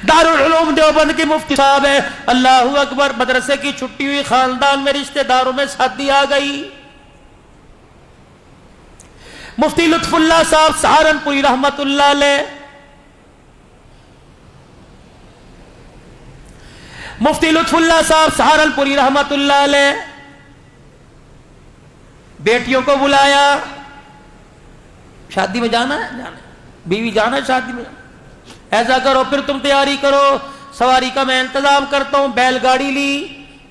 दारुल उलूम देवबंद के मुफ्ती साहब है, अल्लाहू अकबर। मदरसे की छुट्टी हुई, खानदान में रिश्तेदारों में शादी आ गई। मुफ्ती लुत्फुल्लाह साहब सहारनपुरी रहमतुल्लाह अलैह, मुफ्ती लुत्फुल्लाह साहब सहारनपुरी रहमतुल्लाह अलैह बेटियों को बुलाया, शादी में जाना है, जाना बीवी जाना है शादी में, ऐसा करो फिर तुम तैयारी करो, सवारी का मैं इंतजाम करता हूं। बैलगाड़ी ली,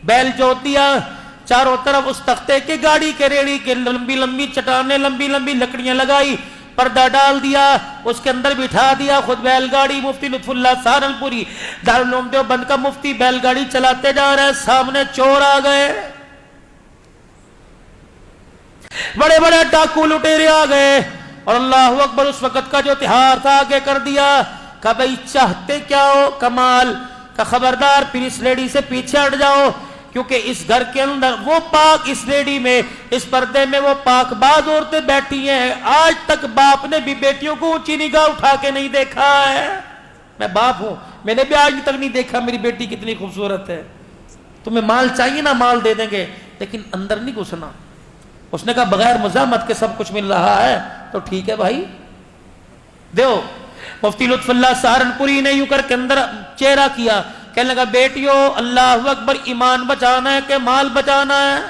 बैल जोत दिया, चारों तरफ उस तख्ते के गाड़ी के रेड़ी के लंबी लंबी चट्टानें, लंबी लंबी लकड़ियां लगाई, पर्दा डाल दिया, उसके अंदर बिठा दिया, खुद बैलगाड़ी। मुफ्ती लुत्फुल्लाह सहारनपुरी दारुल उलूम देवबंद का मुफ्ती बैलगाड़ी चलाते जा रहे हैं, सामने चोर आ गए, बड़े बड़े डाकू लुटेरे आ गए, और अल्लाह अकबर उस वक्त का जो त्योहार था आगे कर दिया। का भाई चाहते क्या हो कमाल का, खबरदार फिर इस लेडी से पीछे हट जाओ, क्योंकि इस घर के अंदर वो पाक, इस लेडी में, इस पर्दे में वो पाकबाज औरतें बैठी हैं। आज तक बाप ने भी बेटियों को ऊंची निगाह उठा के नहीं देखा है। मैं बाप हूं, मैंने भी आज तक नहीं देखा मेरी बेटी कितनी खूबसूरत है। तुम्हें माल चाहिए ना, माल दे देंगे, लेकिन अंदर नहीं घुसना। उसने कहा बगैर मज़ामत के सब कुछ मिल रहा है तो ठीक है भाई, दो। मुफ्ती लुत्फुल्लाह सहारनपुरी ने यूं करके अंदर चेहरा किया, कहने लगा बेटियों अल्लाह अकबर, ईमान बचाना है कि माल बचाना है?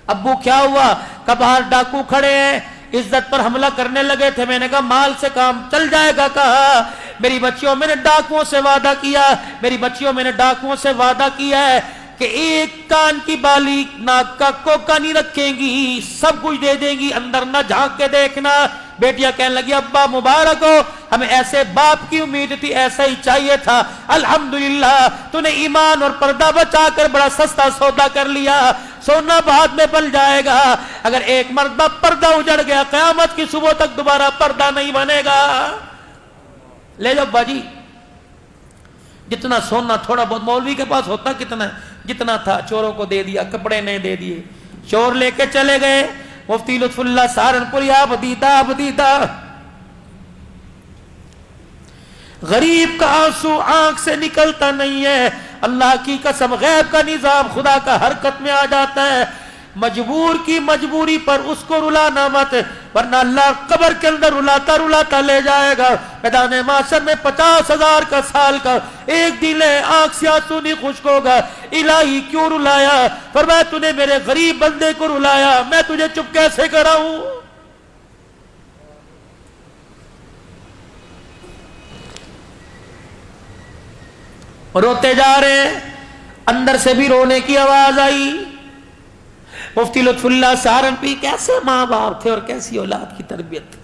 अब्बू क्या हुआ? का बाहर डाकू खड़े हैं, इज्जत पर हमला करने लगे थे। मैंने कहा माल से काम चल जाएगा। कहा मेरी बच्चियों, मैंने डाकुओं से वादा किया, मेरी बच्चियों मैंने डाकुओं से वादा किया है कि एक कान की बाली, नाक का कोका नहीं रखेंगी, सब कुछ दे देंगी, अंदर न झांक के देखना। बेटियां कहने लगी अब्बा मुबारक हो, हमें ऐसे बाप की उम्मीद थी, ऐसा ही चाहिए था। अल्हम्दुलिल्लाह तूने ईमान और पर्दा बचाकर बड़ा सस्ता सौदा कर लिया। सोना बाद में बन जाएगा, अगर एक मर्तबा पर्दा उजड़ गया क़यामत की सुबह तक दोबारा पर्दा नहीं बनेगा। ले जाओ बाजी, जितना सोना थोड़ा बहुत, मौलवी के पास होता कितना है, जितना था चोरों को दे दिया, कपड़े नहीं दे दिए, चोर लेके चले गए। मुफ्ती लुत्फुल्लाह सहारनपुरी आबदीदा, गरीब का आंसू आंख से निकलता नहीं है। अल्लाह की कसम, गैब का निजाम खुदा का हरकत में आ जाता है। मजबूर की मजबूरी पर उसको रुलाना मत, वरना अल्लाह कब्र के अंदर रुलाता रुलाता ले जाएगा। मैदान माशर में 50,000 का साल का एक दिल है, आंख से आंसू नहीं खुश्क होगा। इलाही क्यों रुलाया? फरमाया तूने मेरे गरीब बंदे को रुलाया, मैं तुझे चुप कैसे कराऊं? रोते जा रहे, अंदर से भी रोने की आवाज आई। मुफ्ती लुत्फुल्लाह सहारनपुरी कैसे माँ बाप थे और कैसी औलाद की तरबियत।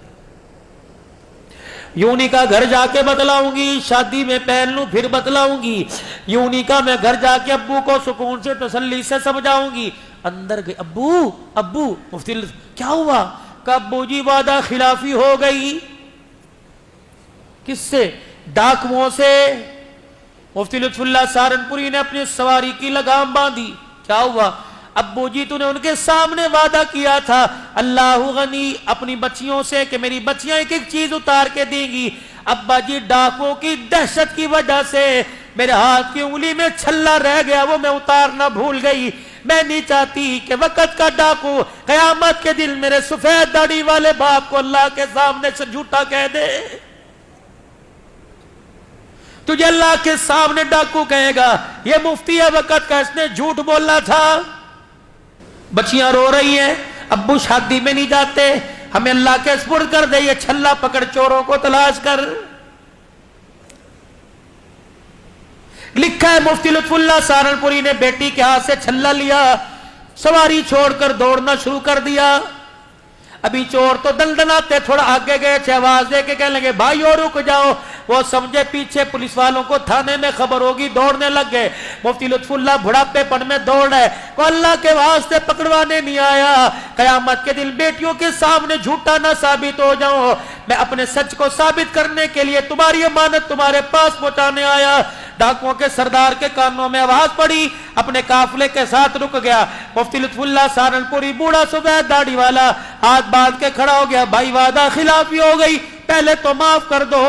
यूनी का घर जाके बतलाऊंगी, शादी में पहन लूं फिर बतलाऊंगी। यूनी का मैं घर जाके अब्बू को सुकून से तसल्ली से समझाऊंगी। अंदर गए, अब्बू अब्बू। मुफ्ती क्या हुआ? का अब्बू जी वादा खिलाफी हो गई। किससे? डाकुओं से। मुफ्ती लुत्फुल्लाह सहारनपुरी ने अपनी सवारी की लगाम बांधी। क्या हुआ? अब्बू जी तूने उनके सामने वादा किया था अल्लाह गनी अपनी बच्चियों से कि मेरी बच्चियां एक एक चीज उतार के देंगी। अब्बा जी डाकुओं की दहशत की वजह से मेरे हाथ की उंगली में छल्ला रह गया, वो मैं उतारना भूल गई। मैं नहीं चाहती कि वक़्त का डाकू क़यामत के दिन मेरे सफेद दाढ़ी वाले बाप को अल्लाह के सामने से झूठा कह दे। तुझे अल्लाह के सामने डाकू कहेगा ये मुफ्ती है वक़्त का, इसने झूठ बोला था। बच्चियां रो रही हैं, अब्बू शादी में नहीं जाते, हमें अल्लाह के सुपुर्द कर दे, ये छल्ला पकड़ चोरों को तलाश कर। लिखा है मुफ्ती लुत्फुल्लाह सहारनपुरी ने बेटी के हाथ से छल्ला लिया, सवारी छोड़कर दौड़ना शुरू कर दिया। अभी चोर तो दलदलाते थोड़ा आगे गए थे, आवाज दे के कहने लगे भाई और रुक जाओ। वो समझे पीछे पुलिस वालों को थाने में खबर होगी, दौड़ने लग गए। मुफ्ती लुत्फुल्लाह बुढ़ापेपन में दौड़ है, को अल्लाह के वास्ते पकड़वाने नहीं आया। कयामत के दिन बेटियों के सामने झूठा ना साबित हो जाऊं, मैं अपने सच को साबित करने के लिए तुम्हारी अमानत तुम्हारे पास पहुंचाने आया। डाकुओं के सरदार के कानों में आवाज पड़ी, अपने काफिले के साथ रुक गया। मुफ्ती लुत्फुल्लाह सहारनपुरी बूढ़ा सफेद दाढ़ी वाला हाथ बांध के खड़ा हो गया। भाई वादा खिलाफी हो गई, पहले तो माफ कर दो।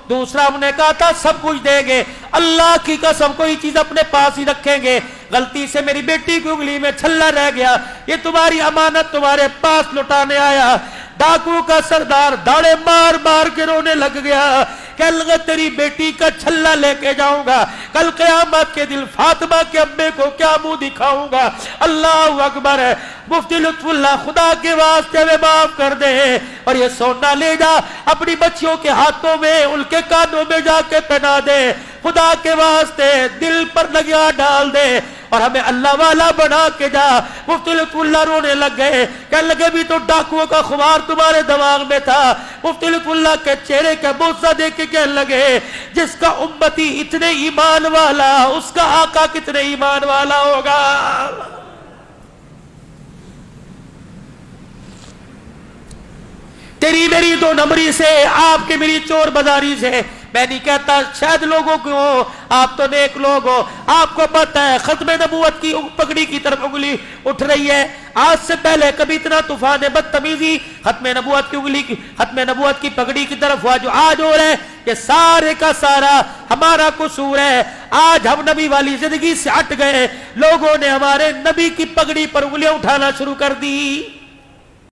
दूसरा हमने कहा था सब कुछ देंगे, अल्लाह की कसम कोई चीज अपने पास ही रखेंगे। गलती से मेरी बेटी की उंगली में छल्ला रह गया, ये तुम्हारी अमानत तुम्हारे पास लुटाने आया। डाकू का सरदार दाड़े मार मार के रोने लग गया, कहने लगा तेरी बेटी का छल्ला लेके जाऊंगा, कल क़यामत के दिन फातिमा के अब्बे को क्या मुंह दिखाऊंगा। अल्लाह अकबर है। मुफ्ती लुत्फुल्लाह खुदा के वास्ते में माफ कर दे और ये सोना ले जा अपनी बच्चियों के हाथों में, उनके कानों में जाके पहना दे, खुदा के वास्ते दिल पर लगा डाल दे और हमें अल्लाह वाला बना के जा। मुफ्ती लुत्फुल्लाह रोने लग गए, कहने लगे भी तो डाकुओं का खुमार तुम्हारे दिमाग में था। मुफ्ती लुत्फुल्लाह के चेहरे का बोसा देख के कहने लगे जिसका उम्मती इतने ईमान वाला उसका आका कितने ईमान वाला होगा। तेरी मेरी दो नंबरी से, आपके मेरी चोर बाजारी से, मैं नहीं कहता शायद लोगों को आप तो नेक लोग हो, आपको पता है खत्म नबूवत की पगड़ी की तरफ उंगली उठ रही है। आज से पहले कभी इतना तूफान है बदतमीजी खत्म नबूवत की उंगली की, खत्म नबूवत की पगड़ी की तरफ हुआ जो आज हो रहा है, ये सारे का सारा हमारा कसूर है। आज हम नबी वाली जिंदगी से हट गए, लोगों ने हमारे नबी की पगड़ी पर उंगलियां उठाना शुरू कर दी।